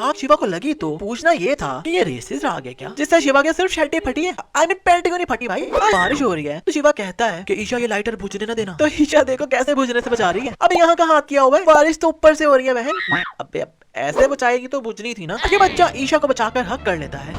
आग शिवा को लगी तो पूछना ये था कि ये रेसिस आग है क्या, जिससे शिवा के सिर्फ शर्ट फटी है। आई मीन पैंट क्यों नहीं फटी भाई, बारिश हो रही है। तो शिवा कहता है कि ईशा ये लाइटर बुझने न देना। तो ईशा देखो कैसे बुझने से बचा रही है। अब यहाँ का हाथ किया हुआ है, बारिश तो ऊपर से हो रही है बहन। अब ऐसे बचाएगी तो बुझनी थी ना। ये बच्चा ईशा को बचाकर हक कर लेता है,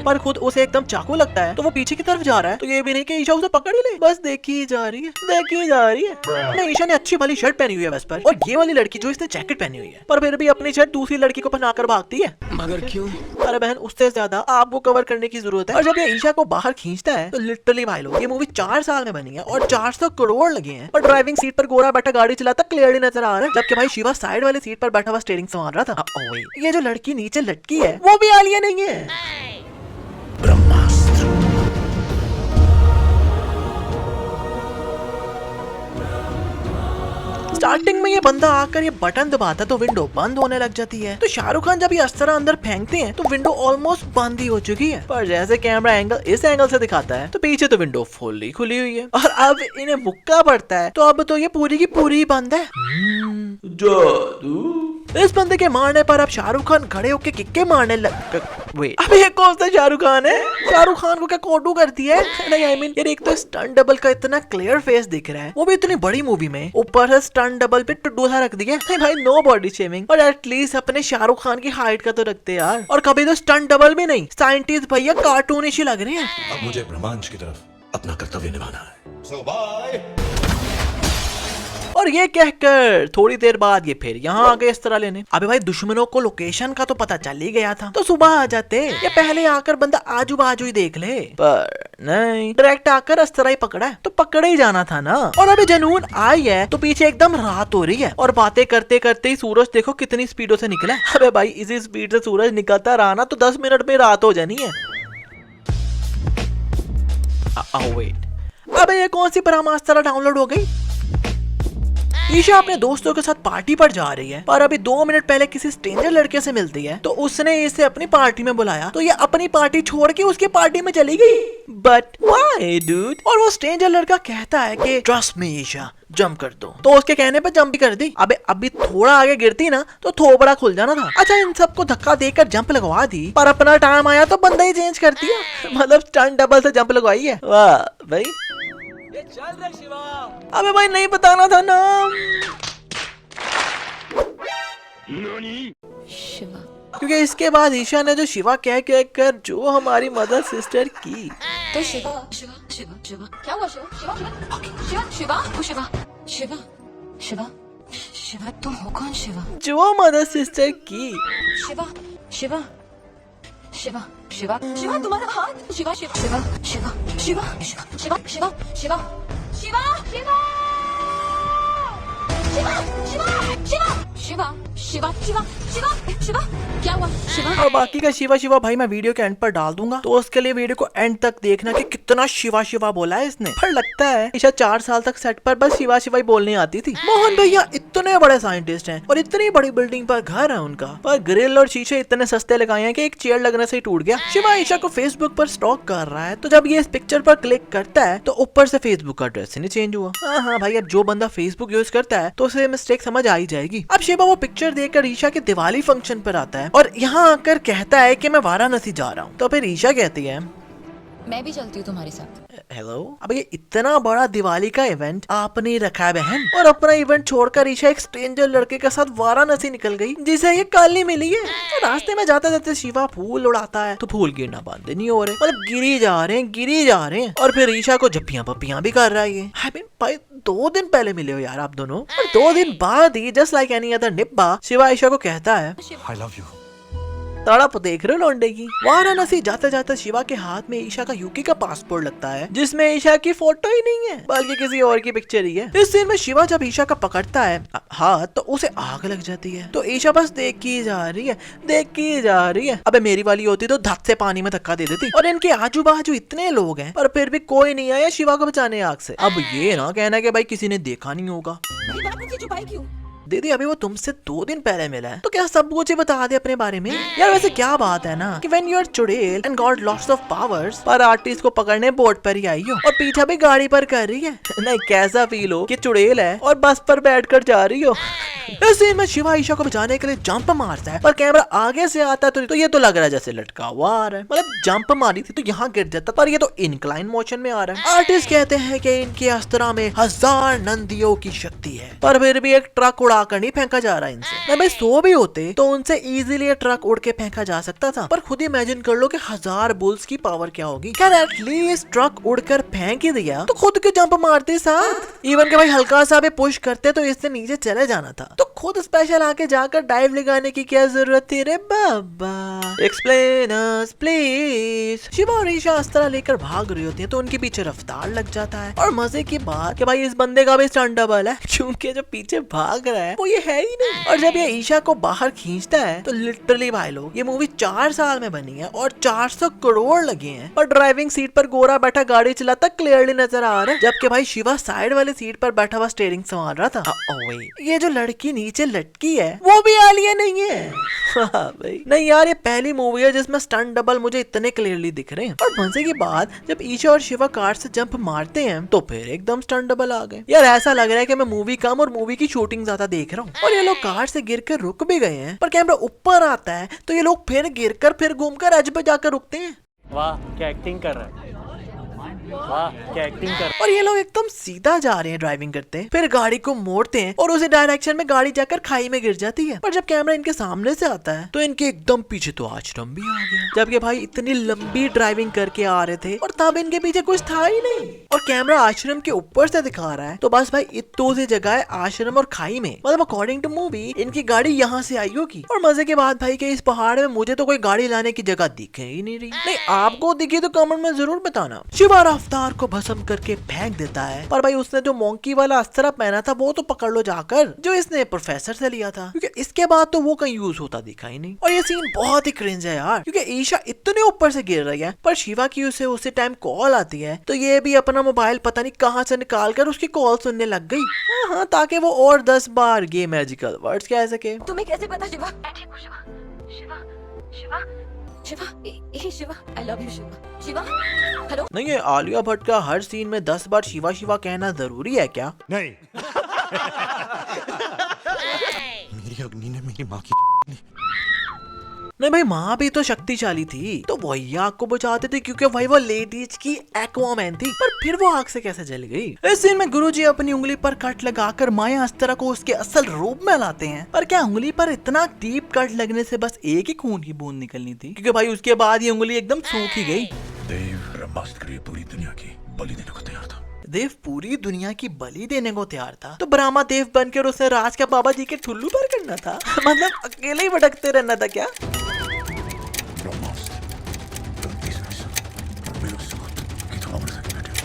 पर खुद उसे एकदम चाकू लगता है। तो वो पीछे की तरफ जा रहा है, तो ये भी नहीं कि ईशा उसे पकड़ ही ले, बस देखी जा रही है, देखी जा रही है। नहीं, ईशा ने अच्छी वाली शर्ट पहनी हुई है बस पर, और ये वाली लड़की जो इसने जैकेट पहनी हुई है, पर फिर भी अपनी शर्ट दूसरी लड़की को पहनाकर भागती है। मगर क्यों? अरे बहन, उससे ज्यादा आपको कवर करने की जरूरत है। और जब ये ईशा को बाहर खींचता है तो लिटरली भाई लोग, ये मूवी 4 साल में बनी है और 400 करोड़ लगे हैं। और ड्राइविंग सीट पर गोरा बैठा गाड़ी चलाता क्लियरली नजर आ रहा है, जबकि भाई शिवा साइड वाली सीट पर बैठा हुआ स्टीयरिंग संभाल रहा था। ये जो लड़की नीचे लटकी है वो भी आलिया नहीं है। ब्रह्मास्त्र। स्टार्टिंग में ये बंदा आकर ये बटन दबाता तो विंडो बंद होने लग जाती है। तो शाहरुख खान जब ये अस्त्र अंदर फेंकते हैं तो विंडो ऑलमोस्ट बंद ही हो चुकी है, पर जैसे कैमरा एंगल इस एंगल से दिखाता है तो पीछे तो विंडो फुल्ली खुली हुई है। और अब इन्हें मुक्का पड़ता है तो अब तो ये पूरी की पूरी बंद है। जादू। इस बंदे के मारने पर अब शाहरुख खान खड़े होके किक्के मारने लग। अब ये कौन सा शाहरुख खान है? शाहरुख खान को क्या कोटू करती है? नहीं, आई मीन यार, एक तो स्टंट डबल का इतना क्लियर फेस दिख रहा है, वो भी इतनी बड़ी मूवी में, ऊपर से स्टंट डबल पे टुडूसा रख दिया। नहीं भाई, नो बॉडी शेमिंग, और एटलीस्ट अपने शाहरुख खान की हाइट का तो रखते यार। और कभी तो स्टंट डबल भी नहीं, साइंटिस्ट भैया कार्टूनिश ही लग रहे हैं। अब मुझे ब्रह्मांड की तरफ अपना कर्तव्य निभाना है। So bye. और ये कहकर थोड़ी देर बाद ये फिर यहाँ आ गए इस तरह लेने। अबे भाई, दुश्मनों को लोकेशन का तो पता चल ही गया था, तो सुबह आ जाते या पहले आकर बंदा आजू बाजू ही देख ले, पर नहीं, डायरेक्ट आकर इस तरह ही पकड़ा है, तो पकड़े ही जाना था ना। और अभी जनून आई है तो पीछे एकदम रात हो रही है, और बातें करते करते ही सूरज देखो कितनी स्पीडों से निकला है। अबे भाई, इसी स्पीड से सूरज निकलता रहा ना तो 10 मिनट में रात हो जानी है। वेट, अबे ये कौन सी ब्रह्मास्त्र डाउनलोड हो गई? ईशा अपने दोस्तों के साथ पार्टी पर जा रही है, पर अभी 2 मिनट पहले किसी स्ट्रेंजर लड़के से मिलती है, तो उसने इसे अपनी पार्टी में बुलाया, तो ये अपनी पार्टी छोड़ के उसके पार्टी में चली गई। But why dude? और वो स्ट्रेंजर लड़का कहता है कि ट्रस्ट मी ईशा, जंप कर दो। तो उसके कहने पर जंप भी कर दी। अबे अभी थोड़ा आगे गिरती ना तो थोबड़ा खुल जाना था। अच्छा, इन सबको धक्का देकर जंप लगवा दी, पर अपना टाइम आया तो बंदा ही चेंज कर दिया। मतलब स्टंट डबल से जंप लगवाई है। वाह भाई, चल रे शिवा। अबे भाई, नहीं बताना था नाम। शिवा। क्योंकि इसके बाद ईशा ने जो शिवा कह कर जो हमारी मदर सिस्टर की। तो शिवा शिवा शिवा शिवा क्या हुआ? शिवा शिवा शिवा शिवा वो शिवा शिवा शिवा शिवा तुम हो कौन? शिवा जो मदर सिस्टर की। शिवा शिवा शिवा शिवा शिवा तुम्हारा हाथ। शिवा शिवा शिवा शिवा शिवा शिवा शिवा शिवा शिवा शिवा शिवा शिवा शिवा शिवा शिवा शिवा शिवा क्या हुआ? शिवा। और बाकी का शिवा शिवा भाई मैं वीडियो के एंड पर डाल दूंगा, तो उसके लिए वीडियो को एंड तक देखना कि कितना शिवा शिवा बोला है इसने। पर लगता है ईशा 4 साल तक सेट पर बस शिवा शिवा ही बोलने आती थी। मोहन भैया इतने बड़े साइंटिस्ट हैं और इतनी बड़ी बिल्डिंग पर घर है उनका, पर ग्रिल और शीशे इतने सस्ते लगाए हैं कि एक चेयर लगने से ही टूट गया। शिवा ईशा को फेसबुक पर स्टॉक कर रहा है, तो जब ये इस पिक्चर पर क्लिक करता है तो ऊपर से फेसबुक का एड्रेस ही नहीं चेंज हुआ। हाँ भाई, अब जो बंदा फेसबुक यूज करता है तो उसे मिस्टेक समझ आ ही जाएगी। अब शिवा वो पिक्चर देखकर ईशा के दिवाली फंक्शन पर आता है और यहाँ आकर कहता है कि मैं वाराणसी जा रहा हूँ। तो फिर ईशा कहती है मैं भी चलती हूँ तुम्हारे साथ। हेलो, अब ये इतना बड़ा दिवाली का इवेंट आपने रखा है बहन, और अपना इवेंट छोड़कर ईशा एक स्ट्रेंजर लड़के के साथ वाराणसी निकल गई जिसे ये कल ही मिली है। तो रास्ते में जाते जाते शिवा फूल उड़ाता है तो फूल गिरना बंद नहीं हो रहे, मतलब गिरी जा रहे हैं। और फिर ईशा को जप्पियां पप्पियां भी कर रहा है। आई मीन भाई, 2 दिन पहले मिले हो यार आप दोनों, और 2 दिन बाद ही जस्ट लाइक एनी अदर निब्बा शिवा ईशा को कहता है I love you. तड़प देख रहे हो लौंडे की। वाराणसी जाते जाते शिवा के हाथ में ईशा का यूके का पासपोर्ट लगता है, जिसमें ईशा की फोटो ही नहीं है बल्कि किसी और की पिक्चर ही है। इस सीन में शिवा जब ईशा का पकड़ता है हाथ तो उसे आग लग जाती है, तो ईशा बस देखी जा रही है। अबे मेरी वाली होती तो धक से पानी में धक्का दे देती। और इनके आजू बाजू इतने लोग हैं पर फिर भी कोई नहीं आया शिवा को बचाने आग से। अब ये ना कहना कि भाई किसी ने देखा नहीं होगा। दीदी अभी वो तुमसे 2 दिन पहले मिला है, तो क्या सब कुछ ही बता दे अपने बारे में। यार वैसे क्या बात है ना कि व्हेन यू आर चुड़ैल and got lots of powers, पर आर्टिस्ट को पकड़ने बोर्ड पर ही आई हो और पीछा भी गाड़ी पर कर रही है। नहीं कैसा फील हो कि चुड़ैल है और बस पर बैठकर जा रही हो। इस सीन में शिवा ईशा को बचाने के लिए जंप मारता है, पर कैमरा आगे से आता है तो ये तो लग रहा है जैसे लटका हुआ आ रहा है। मतलब जंप मारी थी तो यहाँ गिर जाता, पर ये तो इंक्लाइन मोशन में आ रहा है। आर्टिस्ट कहते हैं कि इनके अस्त्रा में 1000 नंदियों की शक्ति है, पर फिर भी एक ट्रक उड़ाकर नहीं फेंका जा रहा इनसे। भाई 100 भी होते तो उनसे इजीली ट्रक उड़ के फेंका जा सकता था, पर खुद इमेजिन कर लो कि 1000 बुल्स की पावर क्या होगी। क्या एटलीस्ट ट्रक उड़कर फेंक ही दिया तो खुद के जंप मारते साथ, इवन के भाई हल्का सा भी पुश करते तो इससे नीचे चले जाना था। तो खुद स्पेशल आके जाकर डाइव लगाने की क्या जरूरत थी रे बाबा। Explain us please. शिवा और ईशा अस्त्रा लेकर भाग रही होती है तो उनके पीछे रफ्तार लग जाता है, और मजे की बात कि भाई इस बंदे का भी स्टंट डबल है, क्योंकि जो पीछे भाग रहा है वो ये है ही नहीं। और जब ये ईशा को बाहर खींचता है तो लिटरली भाई लोग ये मूवी 4 साल में बनी है और 400 करोड़ लगे हैं, और ड्राइविंग सीट पर गोरा बैठा गाड़ी चलाता क्लियरली नजर आ रहा है, जबकि भाई शिवा साइड वाली सीट पर बैठा हुआ स्टीयरिंग संभाल रहा था। ये जो लड़की नीचे लटकी है वो भी आलिया नहीं है। भाई नहीं यार, ये पहली मूवी है जिसमें स्टंट डबल मुझे इतने क्लियरली दिख रहे हैं। और मजे की बात, जब ईशा और शिवा कार से जंप मारते हैं तो फिर एकदम स्टंट डबल आ गए। यार ऐसा लग रहा है कि मैं मूवी कम और मूवी की शूटिंग ज्यादा देख रहा हूँ। और ये लोग कार से गिरकर रुक भी गए हैं, पर कैमरा ऊपर आता है तो ये लोग फिर गिरकर फिर घूमकर एज पे जाकर रुकते हैं। वाह क्या एक्टिंग कर रहा है, वाह क्या एक्टिंग कर। और ये लोग एकदम सीधा जा रहे हैं ड्राइविंग करते, फिर गाड़ी को मोड़ते हैं और उसी डायरेक्शन में गाड़ी जाकर खाई में गिर जाती है। पर जब कैमरा इनके सामने से आता है तो इनके एकदम पीछे तो आश्रम भी आ गया, जबकि भाई इतनी लंबी ड्राइविंग करके आ रहे थे और तब इनके पीछे कुछ था ही नहीं। और कैमरा आश्रम के ऊपर से दिखा रहा है तो बस भाई इतनी सी जगह है आश्रम और खाई में, मतलब अकॉर्डिंग टू मूवी इनकी गाड़ी यहाँ से आई होगी। और मजे की बात भाई कि इस पहाड़ में मुझे तो कोई गाड़ी लाने की जगह दिखे ही नहीं रही। नहीं आपको दिखी तो कमेंट में जरूर बताना। शिवा रफ्तार को भस्म करके फेंक देता है, पर भाई उसने जो मोंकी वाला अस्त्रा पहना था वो तो पकड़ लो जाकर, जो इसने प्रोफेसर से लिया था, क्योंकि इसके बाद तो वो कहीं यूज होता दिखा ही नहीं। और ये सीन बहुत ही क्रिंज है यार, क्योंकि ईशा इतने ऊपर से गिर रही है पर शिवा की उसे उसी टाइम कॉल आती है, तो ये भी अपना मोबाइल पता नहीं कहाँ से निकाल कर उसकी कॉल सुनने लग गई। हाँ ताकि वो और 10 बार ये मैजिकल वर्ड्स कह सके। तुम्हें कैसे पता Shiva? Shiva Shiva Shiva Shiva Shiva I love you Shiva. Shiva hello. नहीं है आलिया भट्ट का हर सीन में 10 बार शिवा शिवा कहना जरूरी है क्या? नहीं। मेरी अग्नि ने मेरी माँ की नहीं भाई माँ भी तो शक्तिशाली थी, तो वही आग को बुझाते थे क्योंकि भाई वो लेडीज की एक्वामैन थी, पर फिर वो आग से कैसे जल गई? इस सीन में गुरुजी अपनी उंगली पर कट लगाकर माया अस्त्रा को उसके असल रूप में लाते हैं, पर क्या उंगली पर इतना डीप कट लगने से बस एक ही खून की बूंद निकलनी थी? क्योंकि भाई उसके बाद ये उंगली एकदम सूख ही गई। देव ब्रह्मास्त्र के लिए पूरी दुनिया की बलि देने को तैयार था। देव पूरी दुनिया की बलि देने को तैयार था, तो ब्रह्मा देव बनकर उसने राज का बाबा जी के ठुल्लू पर करना था। मतलब अकेले ही भटकते रहना था क्या?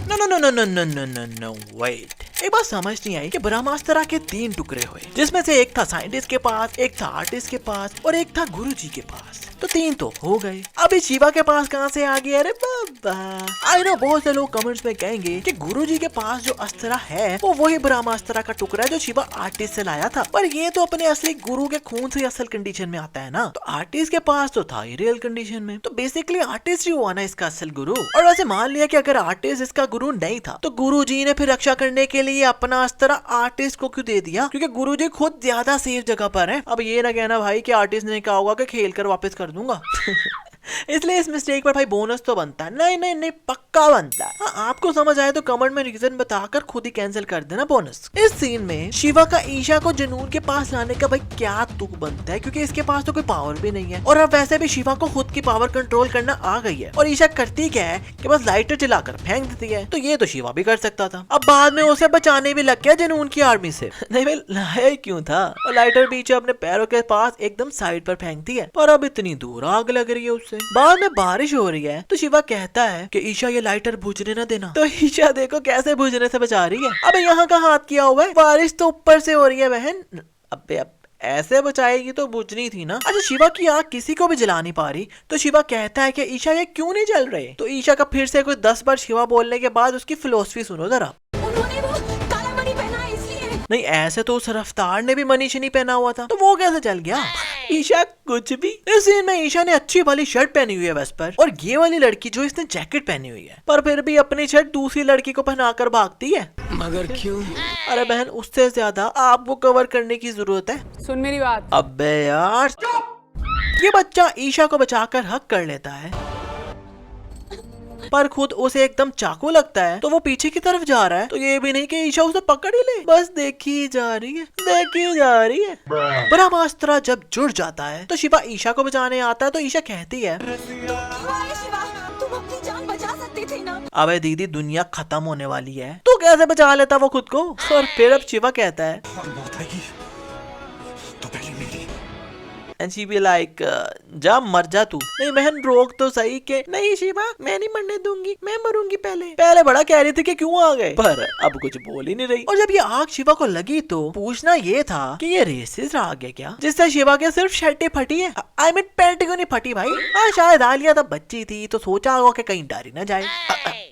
No no no no no no no no no wait, एक बात समझ नहीं आई कि ब्रह्मास्त्र के 3 टुकड़े हुए, जिसमें से एक था साइंटिस्ट के पास, एक था आर्टिस्ट के पास और एक था गुरुजी के पास। तो 3 तो हो गए, अभी शिवा के पास कहाँ से आ गया? अरे बाबा आई नो बहुत से लोग कमेंट्स में कहेंगे कि गुरुजी के पास जो अस्त्रा है वो वही ब्रह्मास्त्र का टुकड़ा है जो शिवा आर्टिस्ट से लाया था, पर ये तो अपने असली गुरु के खून से असल कंडीशन में आता है ना, तो आर्टिस्ट के पास तो था ही रियल कंडीशन में, तो बेसिकली आर्टिस्ट ही हुआ ना इसका असल गुरु। और वैसे मान लिया कि अगर आर्टिस्ट इसका गुरु नहीं था तो गुरुजी ने फिर रक्षा करने के लिए अपना अस्त्रा आर्टिस्ट को क्यों दे दिया? क्योंकि गुरुजी खुद ज्यादा सेफ जगह पर है। अब ये ना कहना भाई कि आर्टिस्ट ने कहा होगा कि खेल कर वापस कर दूंगा। इसलिए इस मिस्टेक पर भाई बोनस तो बनता है। नहीं नहीं नहीं पक्का बनता है। हाँ, आपको समझ आए तो कमेंट में रीजन बताकर खुद ही कैंसिल कर देना बोनस। इस सीन में शिवा का ईशा को जनून के पास लाने का भाई क्या तुक बनता है, क्योंकि इसके पास तो कोई पावर भी नहीं है और अब वैसे भी शिवा को खुद की पावर कंट्रोल करना आ गई है। और ईशा करती क्या है कि बस लाइटर जलाकर फेंक देती है, तो ये तो शिवा भी कर सकता था। अब बाद में उसे बचाने भी लग गया जनून की आर्मी से। नहीं भाई लाया ही क्यों था? और लाइटर पीछे अपने पैरों के पास एकदम साइड पर फेंकती है, पर अब इतनी दूर आग लग रही है उससे। बाद में बारिश हो रही है तो शिवा कहता है कि ईशा ये लाइटर बुझने न देना, तो ईशा देखो कैसे बुझने से बचा रही है। अबे यहाँ का हाथ किया हुआ है, बारिश तो ऊपर से हो रही है बहन। अबे अब ऐसे बचाएगी तो बुझनी थी ना। अच्छा शिवा की आग किसी को भी जला नहीं पा रही, तो शिवा कहता है कि ईशा ये क्यों नहीं जल रहे? तो ईशा का फिर से कुछ 10 बार शिवा बोलने के बाद उसकी फिलोसफी सुनो जरा। उन्होंने वो काला मणि पहना है इसलिए। नहीं ऐसे तो उस रफ्तार ने भी मनीष नहीं पहना हुआ था, तो वो कैसे चल गया? ईशा कुछ भी। इस सीन में ईशा ने अच्छी वाली शर्ट पहनी हुई है वेस्ट पर, और ये वाली लड़की जो इसने जैकेट पहनी हुई है, पर फिर भी अपनी शर्ट दूसरी लड़की को पहनाकर भागती है। मगर क्यों? अरे बहन, उससे ज्यादा आपको कवर करने की जरूरत है। सुन मेरी बात। अबे यार, ये बच्चा ईशा को बचाकर हक कर लेता है, पर खुद उसे एकदम चाकू लगता है, तो वो पीछे की तरफ जा रहा है, तो ये भी नहीं कि ईशा उसे पकड़ ही ले, बस देखी जा रही है, देखी जा रही है। ब्रह्मास्त्र जब जुड़ जाता है तो शिवा ईशा को बचाने आता है, तो ईशा कहती है, शिवा तुम अपनी जान बचा सकती थी ना। अबे दीदी, दुनिया खत्म होने वाली है, तो कैसे बचा लेता वो खुद को? और फिर अब शिवा कहता है, मौत आएगी तो पहले मेरी। And she be like, जा मर जा तू। नहीं बहन, रोक तो सही के। नहीं शिवा, मैं नहीं मरने दूंगी, मैं मरूंगी पहले बड़ा कह रही थी कि क्यों आ गए, पर अब कुछ बोल ही नहीं रही। और जब ये आग शिवा को लगी तो पूछना ये था कि ये रेसिस आ गया क्या, जिससे शिवा के सिर्फ शर्टें फटी है। I mean पैंट क्यों नहीं फटी भाई? हाँ शायद आलिया तब बच्ची थी तो सोचा होगा कि कहीं डर ही ना जाए।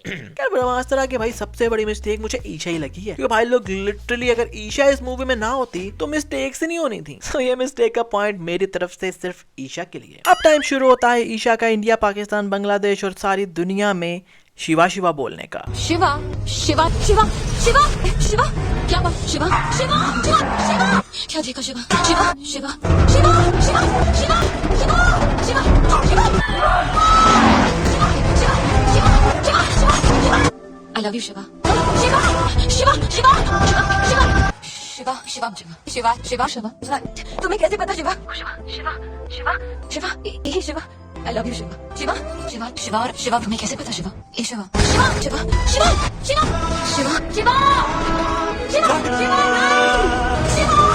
क्या ब्रह्मास्त्र की भाई सबसे बड़ी मिस्टेक मुझे ईशा ही लगी है, क्योंकि भाई लोग लिटरली अगर ईशा इस मूवी में ना होती तो मिस्टेक्स ही नहीं होनी थी। तो ये मिस्टेक का पॉइंट मेरी तरफ से सिर्फ ईशा के लिए। अब टाइम शुरू होता है ईशा का इंडिया, पाकिस्तान, बांग्लादेश और सारी दुनिया में शिवा शिवा बोलने का। शिवा शिवा शिवा शिवा शिवा क्या बात? शिवा शिवा शिवा शिवा क्या देखा? Shiva Shiva Shiva Shiva Shiva Shiva Shiva Shiva Shiva I love you Shiva Shiva Shiva Shiva Shiva Shiva Shiva Shiva Shiva Shiva तुम्हें कैसे पता शिवा? शिवा शिवा शिवा शिवा ये Shiva I love you Shiva Shiva Shiva Shiva और शिवा तुम्हें कैसे पता शिवा? ये शिवा शिवा शिवा शिवा शिवा शिवा शिवा शिवा शिवा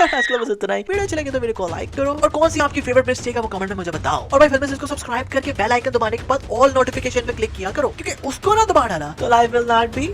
आज के लिए बस इतना ही। वीडियो अच्छी लगे तो वीडियो को लाइक करो, और कौन सी आपकी फेवरेट मिस्टेक है वो कमेंट में मुझे बताओ। और भाई फिल्म से इसको सब्सक्राइब करके बेल आइकन दबाने के बाद ऑल नोटिफिकेशन पे क्लिक किया करो, क्योंकि उसको ना दबा डाला तो लाइफ विल नॉट बी।